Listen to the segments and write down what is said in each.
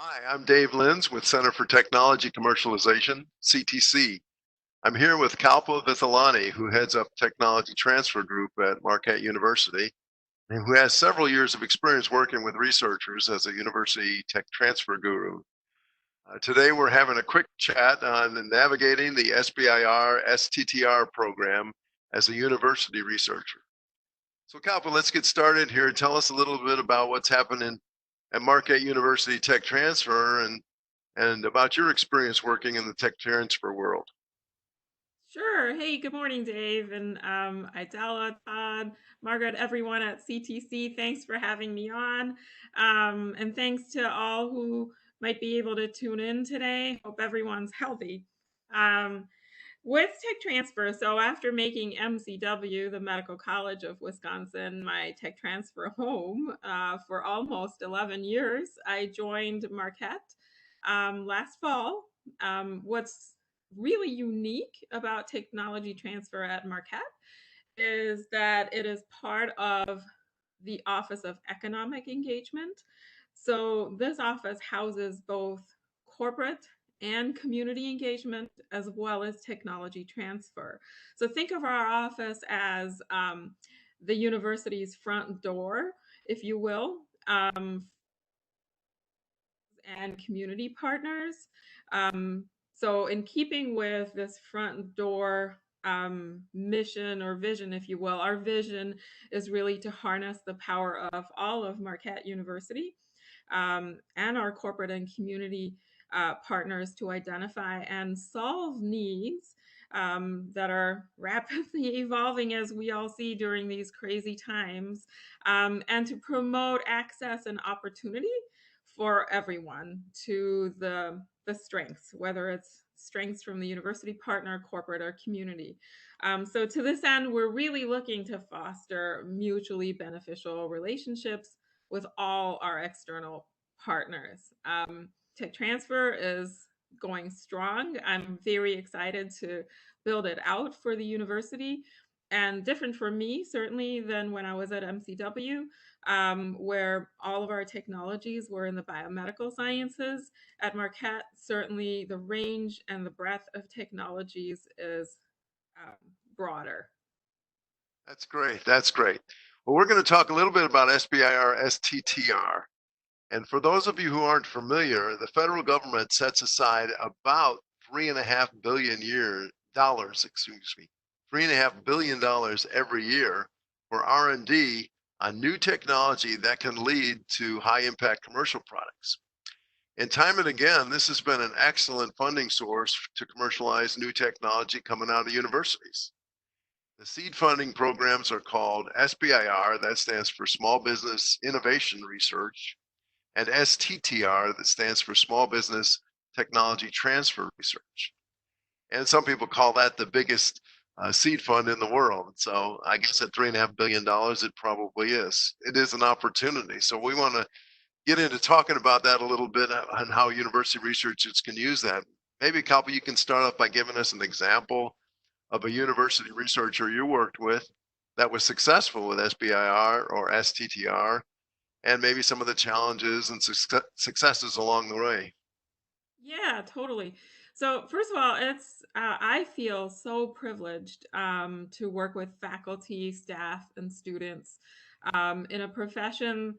Hi, I'm Dave Lenz with Center for Technology Commercialization, CTC. I'm here with Kalpa Vithalani, who heads up Technology Transfer Group at Marquette University, and who has several years of experience working with researchers as a university tech transfer guru. Today, we're having a quick chat on navigating the SBIR STTR program as a university researcher. So, Kalpa, let's get started here. Tell us a little bit about what's happening at Marquette University Tech Transfer and about your experience working in the tech transfer world. Sure. Hey, good morning, Dave, and Idella, Todd, Margaret, everyone at CTC. Thanks for having me on, and thanks to all who might be able to tune in today. Hope everyone's healthy. Um, with tech transfer, so after making MCW, the Medical College of Wisconsin, my tech transfer home for almost 11 years, I joined Marquette last fall. What's really unique about technology transfer at Marquette is that it is part of the Office of Economic Engagement. So this office houses both corporate and community engagement as well as technology transfer. So think of our office as the university's front door, if you will, and community partners. So, in keeping with this front door mission or vision, if you will, our vision is really to harness the power of all of Marquette University and our corporate and community partners to identify and solve needs that are rapidly evolving, as we all see during these crazy times, and to promote access and opportunity for everyone to the strengths, whether it's strengths from the university partner, corporate, or community. So to this end, we're really looking to foster mutually beneficial relationships with all our external partners. Tech transfer is going strong. I'm very excited to build it out for the university, and different for me certainly than when I was at MCW, where all of our technologies were in the biomedical sciences. At Marquette, certainly the range and the breadth of technologies is um, broader. That's great. That's great. Well, we're going to talk a little bit about SBIR STTR. And for those of you who aren't familiar, the federal government sets aside about $3.5 billion, excuse me, $3.5 billion every year for R&D on new technology that can lead to high impact commercial products. And time and again, this has been an excellent funding source to commercialize new technology coming out of universities. The seed funding programs are called SBIR, that stands for Small Business Innovation Research, and STTR, that stands for Small Business Technology Transfer Research. And some people call that the biggest seed fund in the world. So I guess at $3.5 billion, it probably is. It is an opportunity. So we want to get into talking about that a little bit on how university researchers can use that. Maybe, Kalpa, you can start off by giving us an example of a university researcher you worked with that was successful with SBIR or STTR, and maybe some of the challenges and successes along the way. Yeah, totally. So, first of all, it's I feel so privileged to work with faculty, staff, and students in a profession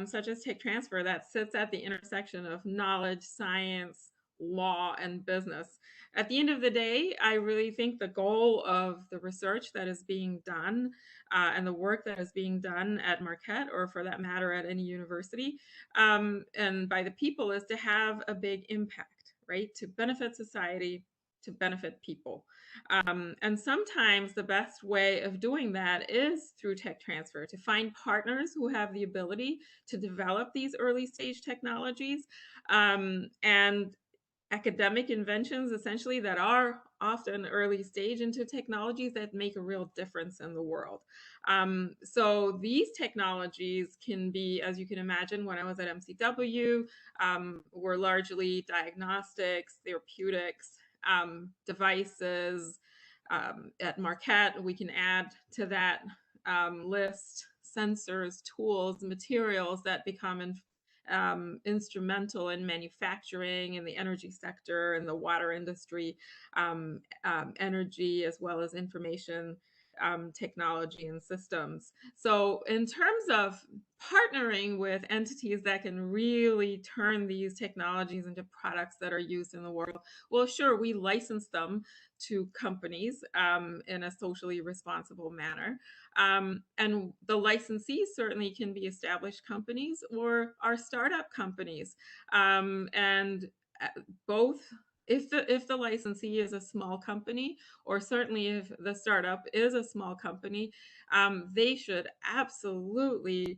such as tech transfer that sits at the intersection of knowledge, science, law, and business. At the end of the day, I really think the goal of the research that is being done and the work that is being done at Marquette, or for that matter, at any university, and by the people, is to have a big impact, right? To benefit society, to benefit people. And sometimes the best way of doing that is through tech transfer, to find partners who have the ability to develop these early stage technologies and academic inventions essentially that are often early stage into technologies that make a real difference in the world. So these technologies can be, as you can imagine, when I was at MCW, were largely diagnostics, therapeutics, devices. At Marquette, we can add to that list sensors, tools, materials that become instrumental in manufacturing in the energy sector and the water industry, energy, as well as information technology and systems. So, in terms of partnering with entities that can really turn these technologies into products that are used in the world, well, sure, we license them to companies in a socially responsible manner. And the licensees certainly can be established companies or are startup companies. And both, if the licensee is a small company, or certainly if the startup is a small company, they should absolutely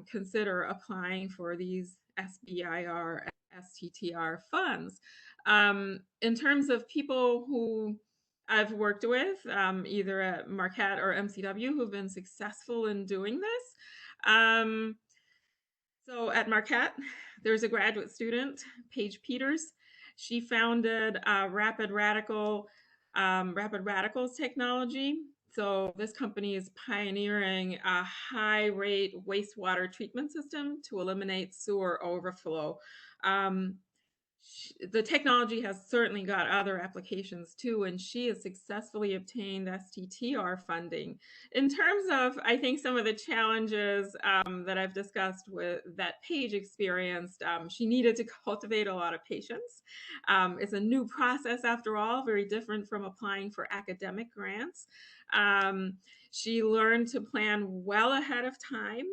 consider applying for these SBIR, STTR funds. In terms of people who I've worked with, either at Marquette or MCW, who've been successful in doing this. So at Marquette, there's a graduate student, Paige Peters. She founded Rapid Radicals technology. So this company is pioneering a high rate wastewater treatment system to eliminate sewer overflow. Um, the technology has certainly got other applications too, and she has successfully obtained STTR funding. In terms of, I think, some of the challenges that I've discussed with that Paige experienced, she needed to cultivate a lot of patience. It's a new process, after all, very different from applying for academic grants. She learned to plan well ahead of time,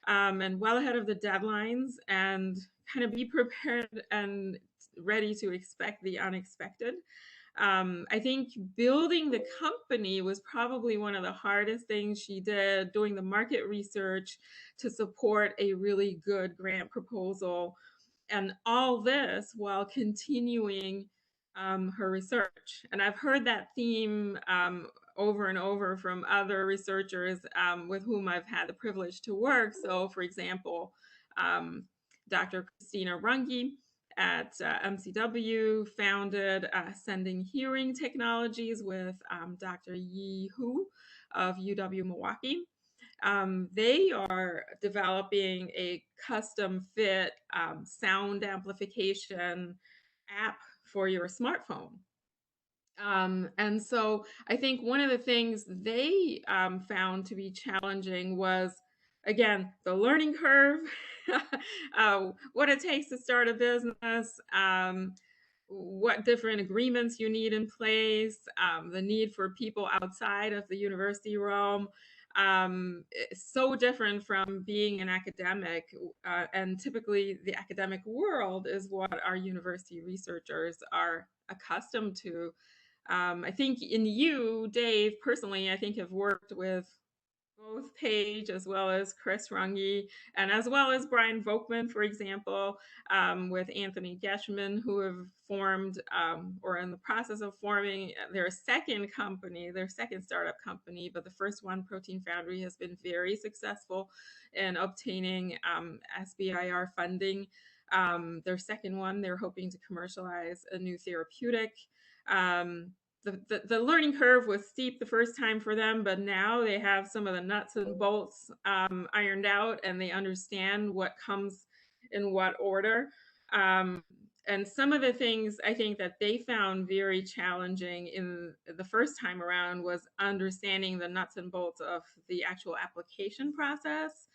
and well ahead of the deadlines, and kind of be prepared and ready to expect the unexpected. I think building the company was probably one of the hardest things she did, doing the market research to support a really good grant proposal, and all this while continuing her research. And I've heard that theme over and over from other researchers with whom I've had the privilege to work. So, for example, Dr. Christina Runge at MCW founded Sending Hearing Technologies with Dr. Yi Hu of UW Milwaukee. They are developing a custom fit sound amplification app for your smartphone. And so I think one of the things they found to be challenging was, again, the learning curve, what it takes to start a business, what different agreements you need in place, the need for people outside of the university realm. It's so different from being an academic, and typically the academic world is what our university researchers are accustomed to. I think in you, Dave, personally, I think have worked with both Paige as well as Chris Runge, and as well as Brian Volkman, for example, with Anthony Geschman, who have formed or in the process of forming their second company, their second startup company. But the first one, Protein Foundry, has been very successful in obtaining SBIR funding. Their second one, they're hoping to commercialize a new therapeutic. The learning curve was steep the first time for them, but now they have some of the nuts and bolts ironed out, and they understand what comes in what order. And some of the things I think that they found very challenging in the first time around was understanding the nuts and bolts of the actual application process,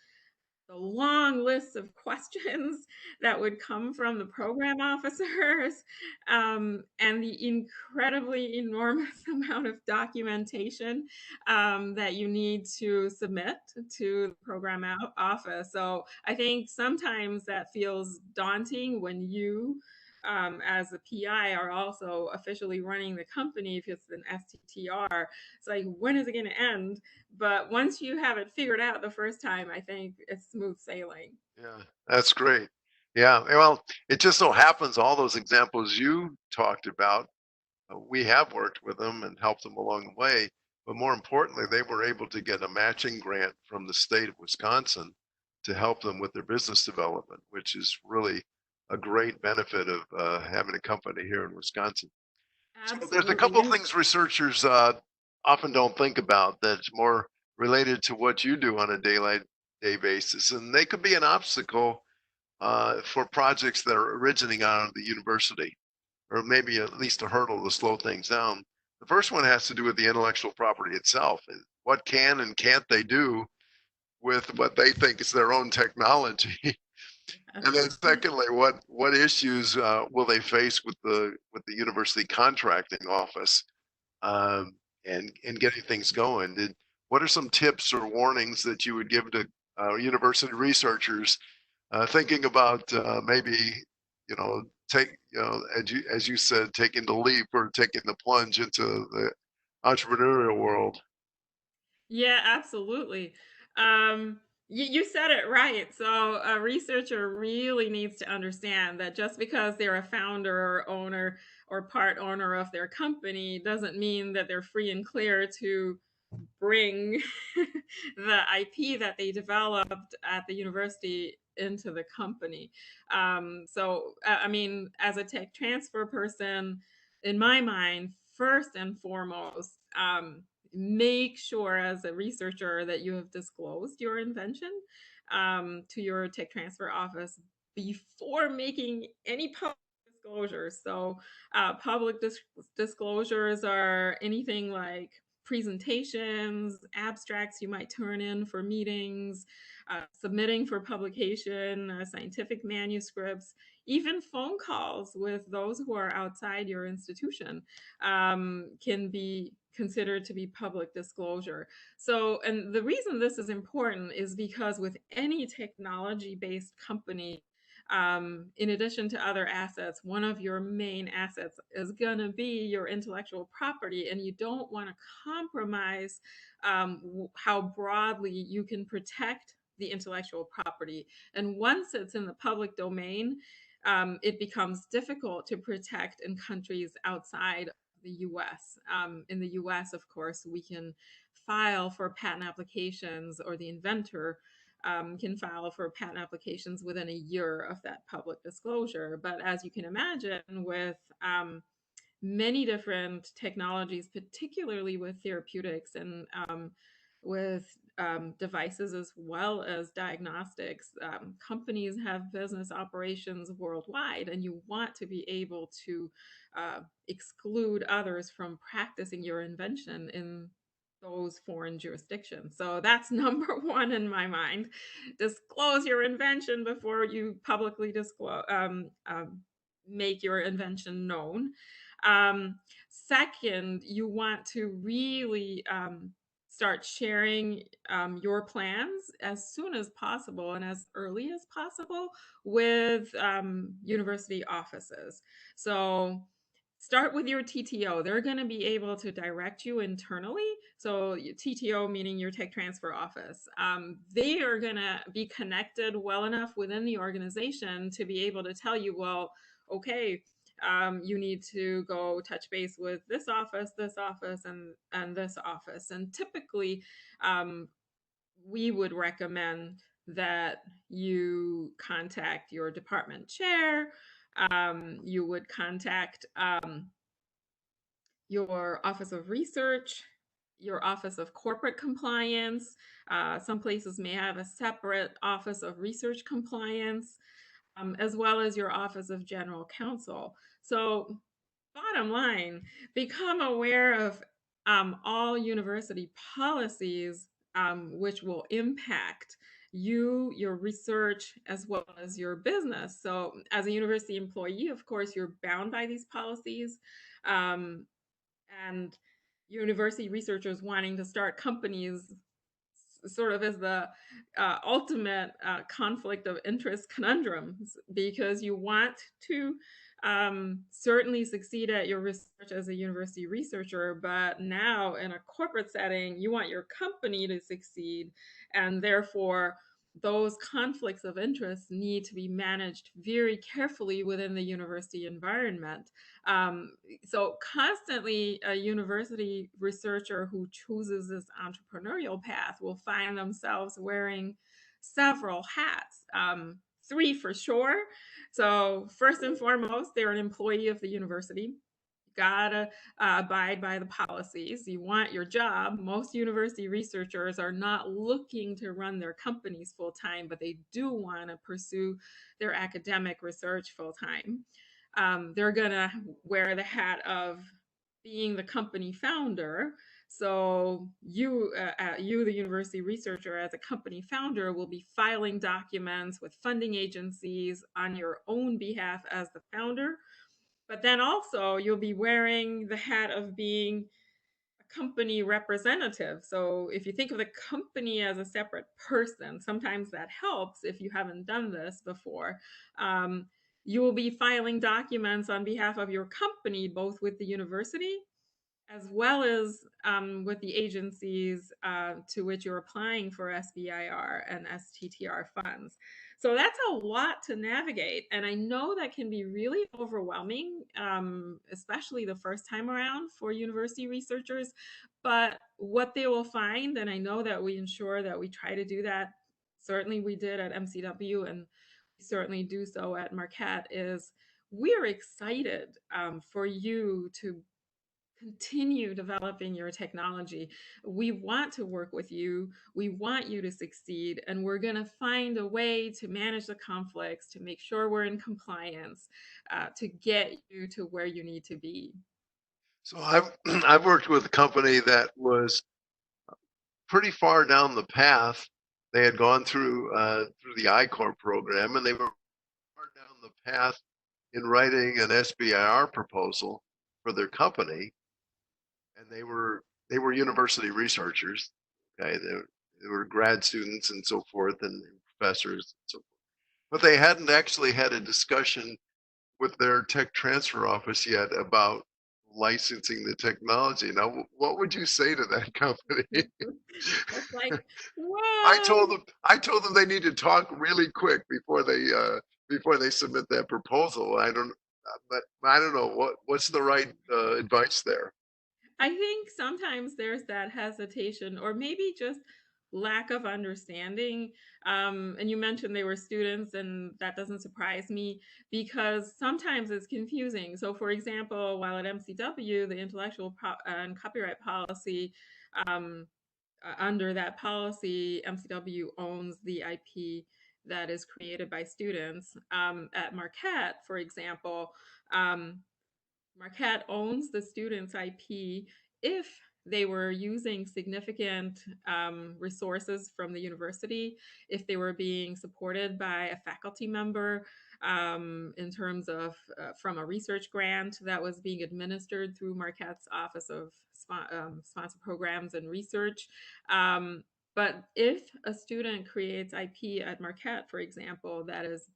the long lists of questions that would come from the program officers, and the incredibly enormous amount of documentation that you need to submit to the program office. So I think sometimes that feels daunting when you, as a PI, are also officially running the company if it's an STTR. It's like, when is it going to end? But once you have it figured out the first time, I think it's smooth sailing. Yeah, that's great. Yeah, well, it just so happens all those examples you talked about, we have worked with them and helped them along the way. But more importantly, they were able to get a matching grant from the state of Wisconsin to help them with their business development, which is really a great benefit of having a company here in Wisconsin. So there's a Absolutely. couple And things researchers often don't think about that's more related to what you do on a day basis, and they could be an obstacle for projects that are originating out of the university, or maybe at least a hurdle to slow things down. The first one has to do with the intellectual property itself. And what can and can't they do with what they think is their own technology? And then secondly, what issues will they face with the university contracting office, and getting things going? What are some tips or warnings that you would give to university researchers thinking about maybe, take, as you said, taking the leap or taking the plunge into the entrepreneurial world? Yeah, absolutely. You said it right. So a researcher really needs to understand that just because they're a founder or owner or part owner of their company doesn't mean that they're free and clear to bring the IP that they developed at the university into the company. I mean, as a tech transfer person, in my mind, first and foremost, make sure as a researcher that you have disclosed your invention to your tech transfer office before making any public disclosures. So, disclosures are anything like presentations, abstracts you might turn in for meetings, submitting for publication, scientific manuscripts, even phone calls with those who are outside your institution can be considered to be public disclosure. So, and the reason this is important is because with any technology based company, in addition to other assets, one of your main assets is going to be your intellectual property, and you don't want to compromise how broadly you can protect the intellectual property. And once it's in the public domain, it becomes difficult to protect in countries outside the US. In the US, of course, we can file for patent applications, or the inventor can file for patent applications within a year of that public disclosure. But as you can imagine, with many different technologies, particularly with therapeutics and with devices as well as diagnostics, companies have business operations worldwide, and you want to be able to exclude others from practicing your invention in those foreign jurisdictions. So that's number one in my mind. Disclose your invention before you publicly disclose, make your invention known. Second, you want to really start sharing your plans as soon as possible and as early as possible with university offices. So start with your TTO. They're going to be able to direct you internally. So TTO meaning your tech transfer office. They are going to be connected well enough within the organization to be able to tell you, well, okay, you need to go touch base with this office, and this office. And typically, we would recommend that you contact your department chair. You would contact your Office of Research, your Office of Corporate Compliance. Some places may have a separate Office of Research Compliance, as well as your Office of General Counsel. So, bottom line, become aware of all university policies which will impact you, your research, as well as your business. So, as a university employee, of course, you're bound by these policies. Um, and university researchers wanting to start companies sort of as the ultimate conflict of interest conundrum, because you want to certainly succeed at your research as a university researcher, but now in a corporate setting, you want your company to succeed, and therefore those conflicts of interest need to be managed very carefully within the university environment. So constantly, a university researcher who chooses this entrepreneurial path will find themselves wearing several hats, three for sure. So first and foremost, they're an employee of the university, gotta abide by the policies. You want your job. Most university researchers are not looking to run their companies full time, but they do want to pursue their academic research full time. They're gonna wear the hat of being the company founder. So you, the university researcher, as a company founder, will be filing documents with funding agencies on your own behalf as the founder. But then also you'll be wearing the hat of being a company representative. So if you think of the company as a separate person, sometimes that helps if you haven't done this before. Um, you will be filing documents on behalf of your company, both with the university as well as with the agencies to which you're applying for SBIR and STTR funds. So that's a lot to navigate. And I know that can be really overwhelming, especially the first time around for university researchers. But what they will find, and I know that we ensure that we try to do that, certainly we did at MCW and we certainly do so at Marquette, is we're excited for you to continue developing your technology. We want to work with you. We want you to succeed. And we're going to find a way to manage the conflicts, to make sure we're in compliance, to get you to where you need to be. So I've I've worked with a company that was pretty far down the path. They had gone through the I-Corps program, and they were far down the path in writing an SBIR proposal for their company, and they were university researchers. Okay, they were grad students and so forth, and professors and so forth. But they hadn't actually had a discussion with their tech transfer office yet about licensing the technology. Now, what would you say to that company? It's like, whoa. I told them they need to talk really quick before they submit that proposal. But I don't know what's the right advice there. I think sometimes there's that hesitation or maybe just lack of understanding. And you mentioned they were students, and that doesn't surprise me because sometimes it's confusing. So, for example, while at MCW, the and copyright policy, um, under that policy, MCW owns the IP that is created by students. At Marquette, for example, um, Marquette owns the student's IP if they were using significant resources from the university, if they were being supported by a faculty member in terms of from a research grant that was being administered through Marquette's Office of Sponsor Programs and Research. But if a student creates IP at Marquette, for example, that is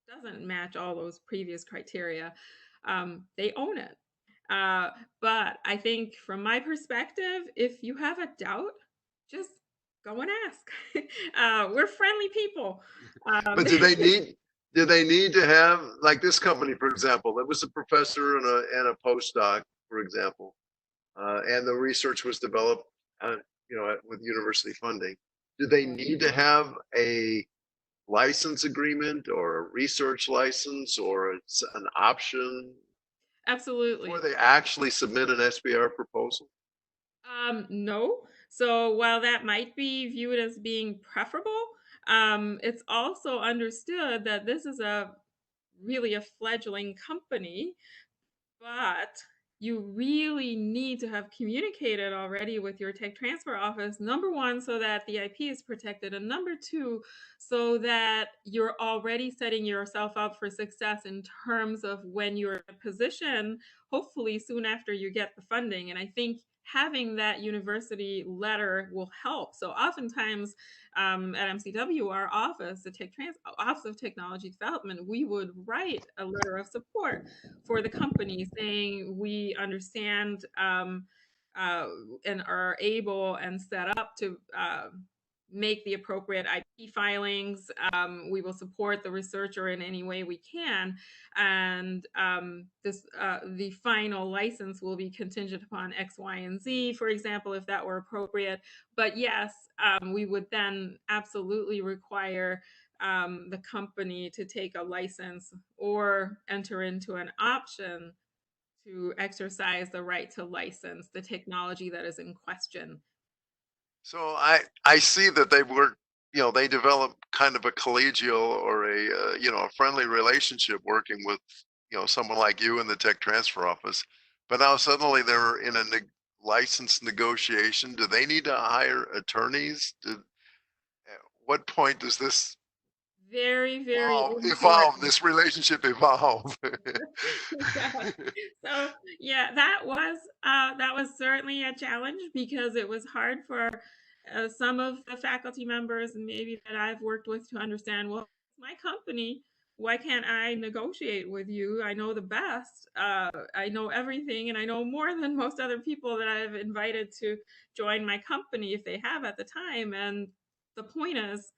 doesn't match all those previous criteria, they own it. But I think from my perspective, if you have a doubt, just go and ask. We're friendly people. Um, But do they need to have like this company, for example, that was a professor and a postdoc, for example, and the research was developed, uh, with university funding. Do they need to have a license agreement or a research license or an option before absolutely. they actually submit an SBR proposal? No. So while that might be viewed as being preferable, it's also understood that this is a really a fledgling company, but you really need to have communicated already with your tech transfer office, number one, so that the IP is protected, and number two, so that you're already setting yourself up for success in terms of when you're in a position, hopefully soon after you get the funding. And I think having that university letter will help. So oftentimes at MCW, our office, Office of Technology Development, we would write a letter of support for the company saying we understand uh, and are able and set up to make the appropriate IP filings. We will support the researcher in any way we can, and the final license will be contingent upon X, Y, and Z, for example, if that were appropriate. But yes, we would then absolutely require the company to take a license or enter into an option to exercise the right to license the technology that is in question. So I see that they work, they develop kind of a collegial or a friendly relationship working with, someone like you in the tech transfer office. But now suddenly they're in a license negotiation. Do they need to hire attorneys? At what point does this Very, very evolve, important. this relationship evolve? Yes. So yeah, that was certainly a challenge because it was hard for some of the faculty members maybe that I've worked with to understand. Well, it's my company. Why can't I negotiate with you? I know the best. I know everything, and I know more than most other people that I've invited to join my company if they have at the time. And the point is,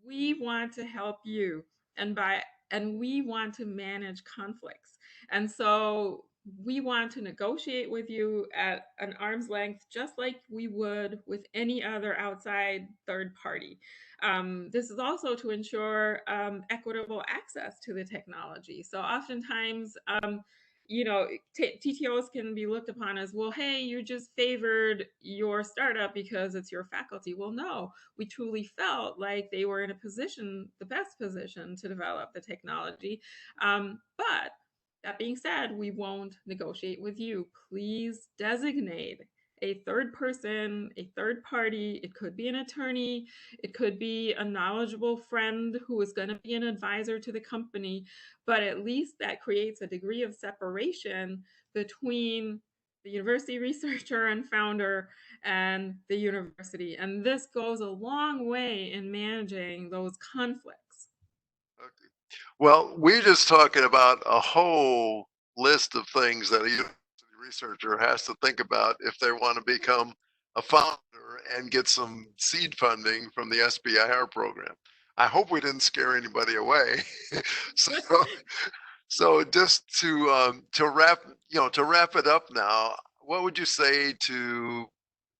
we want to help you, and by and we want to manage conflicts, and so we want to negotiate with you at an arm's length just like we would with any other outside third party. This is also to ensure equitable access to the technology. So oftentimes TTOs can be looked upon as, well, hey, you just favored your startup because it's your faculty. Well, no, we truly felt like they were in a position, the best position to develop the technology. But that being said, we won't negotiate with you. Please designate a third person, a third party. It could be an attorney, it could be a knowledgeable friend who is going to be an advisor to the company, but at least that creates a degree of separation between the university researcher and founder and the university. And this goes a long way in managing those conflicts. Okay. Well, we're just talking about a whole list of things that a university researcher has to think about if they want to become a founder and get some seed funding from the SBIR program. I hope we didn't scare anybody away. so, so just to wrap it up now, what would you say to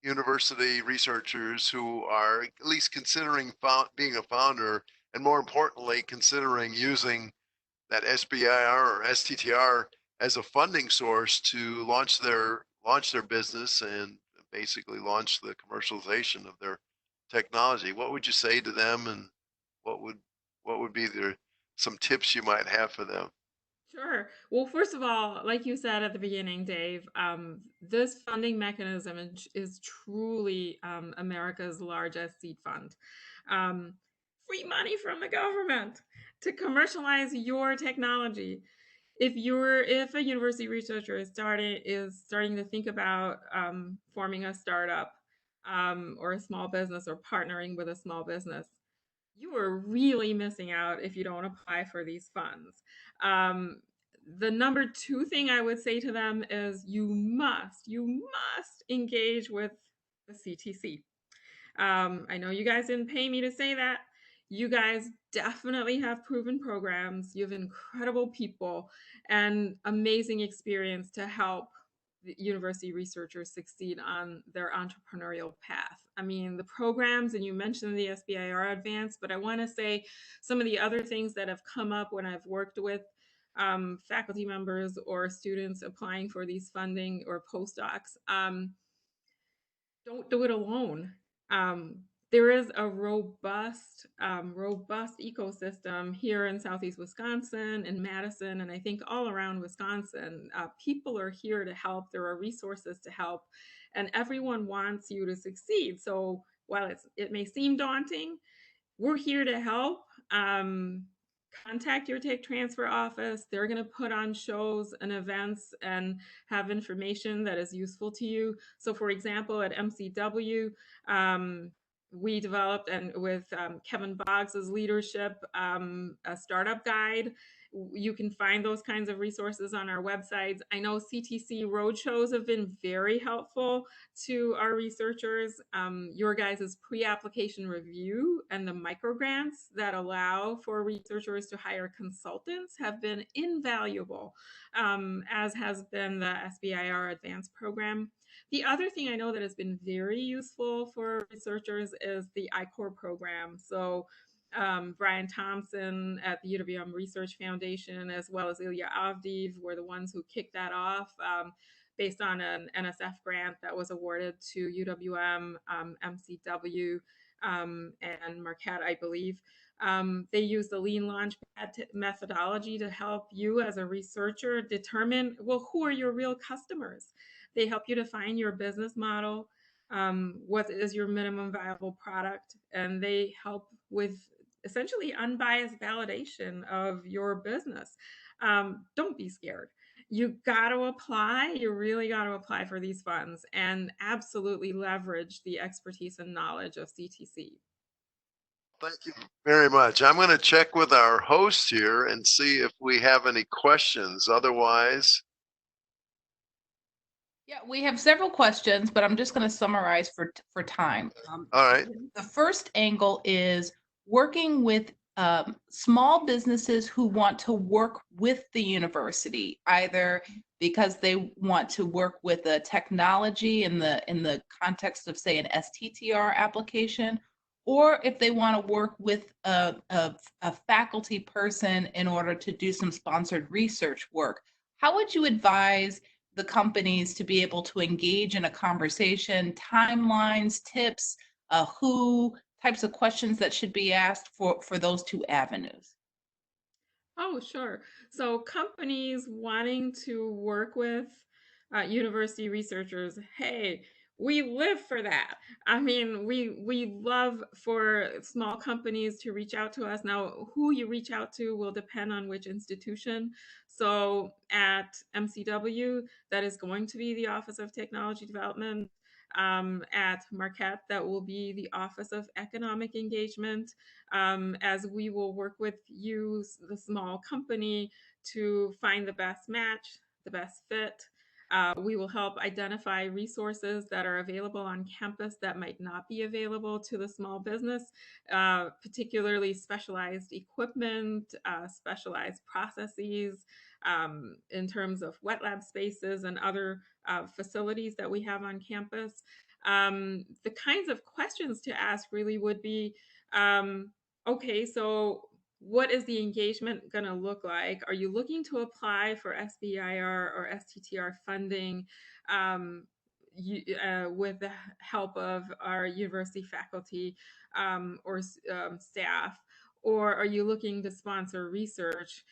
university researchers who are at least considering being a founder, and more importantly, considering using that SBIR or STTR as a funding source to launch their business and basically launch the commercialization of their technology? What would you say to them, and what would be some tips you might have for them? Sure. Well, first of all, like you said at the beginning, Dave, this funding mechanism is truly America's largest seed fund. Um, Free money from the government to commercialize your technology. If a university researcher is starting to think about forming a startup or a small business or partnering with a small business, you are really missing out if you don't apply for these funds. Um, the number two thing I would say to them is you must engage with the CTC. I know you guys didn't pay me to say that. You guys definitely have proven programs. You have incredible people and amazing experience to help the university researchers succeed on their entrepreneurial path. I mean, the programs, and you mentioned the SBIR Advance, but I want to say some of the other things that have come up when I've worked with faculty members or students applying for these funding or postdocs. Don't do it alone. Um, there is a robust ecosystem here in Southeast Wisconsin, in Madison, and I think all around Wisconsin. People are here to help. There are resources to help, and everyone wants you to succeed. So while it may seem daunting, we're here to help. Contact your tech transfer office. They're going to put on shows and events and have information that is useful to you. So, for example, at MCW, we developed, and with Kevin Boggs's leadership, a startup guide. You can find those kinds of resources on our websites. I know CTC roadshows have been very helpful to our researchers. Your guys' pre-application review and the microgrants that allow for researchers to hire consultants have been invaluable, as has been the SBIR Advanced program. The other thing I know that has been very useful for researchers is the I-Corps program. So Brian Thompson at the UWM Research Foundation, as well as Ilya Avdiv, were the ones who kicked that off based on an NSF grant that was awarded to UWM, MCW, and Marquette, I believe. They use the lean launchpad methodology to help you as a researcher determine, well, who are your real customers? They help you define your business model, what is your minimum viable product, and they help with essentially unbiased validation of your business. Don't be scared. You got to apply. You really got to apply for these funds and absolutely leverage the expertise and knowledge of CTC. Thank you very much. I'm going to check with our host here and see if we have any questions. Otherwise, yeah, we have several questions, but I'm just going to summarize for time. All right. The first angle is working with small businesses who want to work with the university, either because they want to work with a technology in the context of, say, an STTR application, or if they want to work with a faculty person in order to do some sponsored research work. How would you advise the companies to be able to engage in a conversation, timelines, tips, who types of questions that should be asked for those two avenues? Oh, sure. So companies wanting to work with university researchers, hey, we live for that. I mean, we love for small companies to reach out to us. Now, who you reach out to will depend on which institution. So at MCW, that is going to be the Office of Technology Development. At Marquette, that will be the Office of Economic Engagement, as we will work with you, the small company, to find the best match, the best fit. We will help identify resources that are available on campus that might not be available to the small business, particularly specialized equipment, specialized processes, in terms of wet lab spaces and other facilities that we have on campus. The kinds of questions to ask really would be, okay, so what is the engagement going to look like? Are you looking to apply for SBIR or STTR funding with the help of our university faculty or staff? Or are you looking to sponsor research?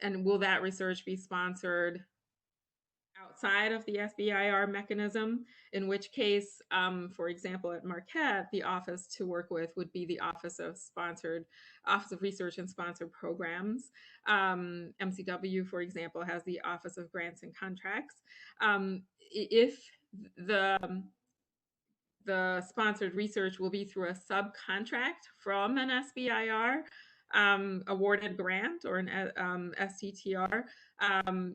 And will that research be sponsored outside of the SBIR mechanism, in which case, for example, at Marquette, the office to work with would be the Office of Research and Sponsored Programs. MCW, for example, has the Office of Grants and Contracts. If the sponsored research will be through a subcontract from an SBIR awarded grant or an STTR,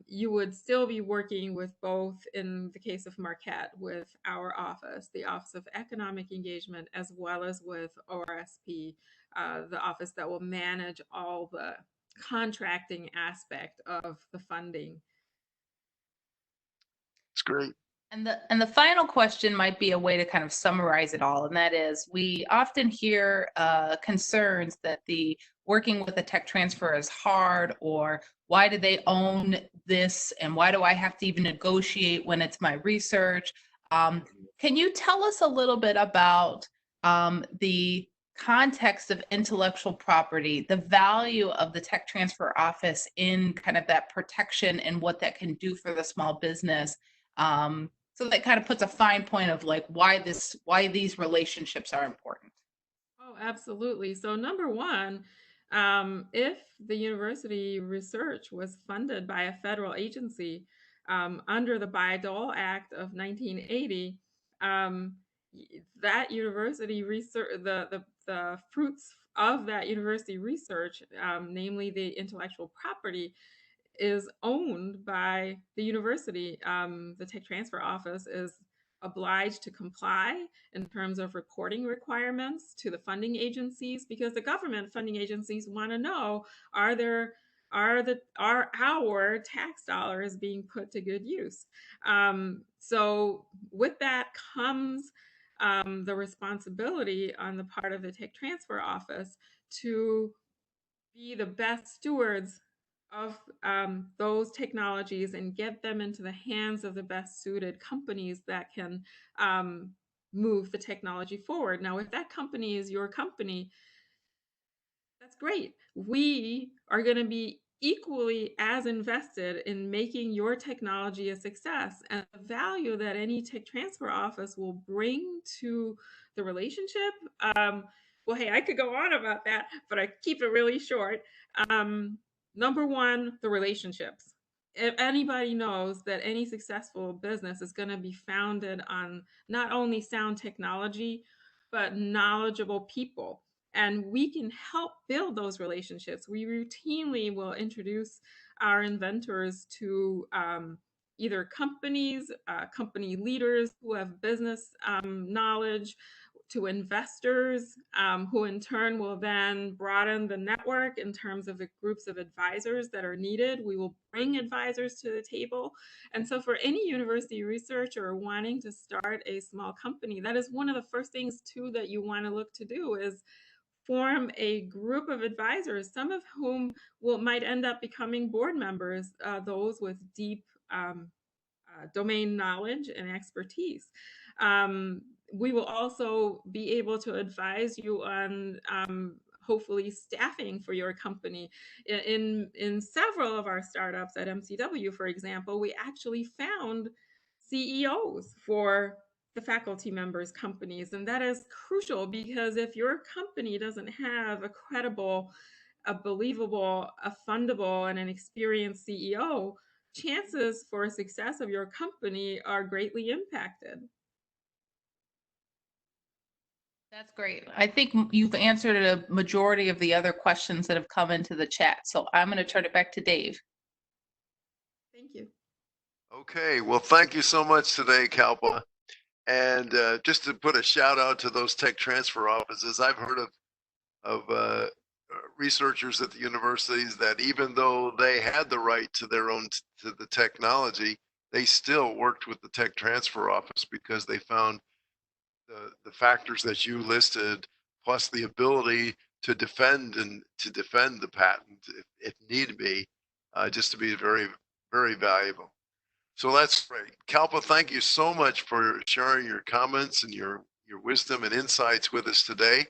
you would still be working with both, in the case of Marquette, with our office, the Office of Economic Engagement, as well as with ORSP, the office that will manage all the contracting aspect of the funding. It's great. And the final question might be a way to kind of summarize it all, and that is, we often hear concerns that the working with a tech transfer is hard, or why do they own this, and why do I have to even negotiate when it's my research? Can you tell us a little bit about the context of intellectual property, the value of the tech transfer office in kind of that protection and what that can do for the small business? So that kind of puts a fine point of like why these relationships are important. Oh, absolutely. So number one, if the university research was funded by a federal agency under the Bayh-Dole Act of 1980, that university research, the fruits of that university research, namely the intellectual property, is owned by the university. The tech transfer office is obliged to comply in terms of reporting requirements to the funding agencies, because the government funding agencies want to know, are our tax dollars being put to good use? So with that comes the responsibility on the part of the tech transfer office to be the best stewards of those technologies and get them into the hands of the best suited companies that can move the technology forward. Now, if that company is your company, that's great. We are going to be equally as invested in making your technology a success, and the value that any tech transfer office will bring to the relationship. Well, hey, I could go on about that, but I keep it really short. Number one, the relationships. If anybody knows that any successful business is going to be founded on not only sound technology, but knowledgeable people, and we can help build those relationships. We routinely will introduce our inventors to either companies, company leaders who have business knowledge, to investors, who in turn will then broaden the network in terms of the groups of advisors that are needed. We will bring advisors to the table. And so for any university researcher wanting to start a small company, that is one of the first things too that you want to look to do, is form a group of advisors, some of whom might end up becoming board members, those with deep domain knowledge and expertise. We will also be able to advise you on hopefully staffing for your company. In several of our startups at MCW, for example, we actually found CEOs for the faculty members' companies. And that is crucial, because if your company doesn't have a credible, a believable, a fundable, and an experienced CEO, chances for success of your company are greatly impacted. That's great. I think you've answered a majority of the other questions that have come into the chat. So I'm going to turn it back to Dave. Thank you. Okay, well, thank you so much today, Kalpa. And just to put a shout out to those tech transfer offices, I've heard of researchers at the universities that even though they had the right to their own to the technology, they still worked with the tech transfer office because they found the factors that you listed, plus the ability to defend the patent if need be, just to be very, very valuable. So that's great. Kalpa, thank you so much for sharing your comments and your wisdom and insights with us today.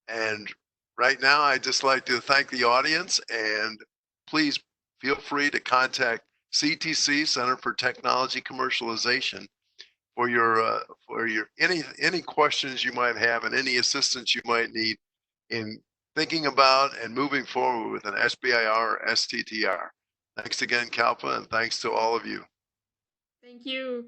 And right now, I'd just like to thank the audience, and please feel free to contact CTC, Center for Technology Commercialization, for your any questions you might have and any assistance you might need in thinking about and moving forward with an SBIR or STTR. Thanks again, Kalpa, and thanks to all of you. Thank you.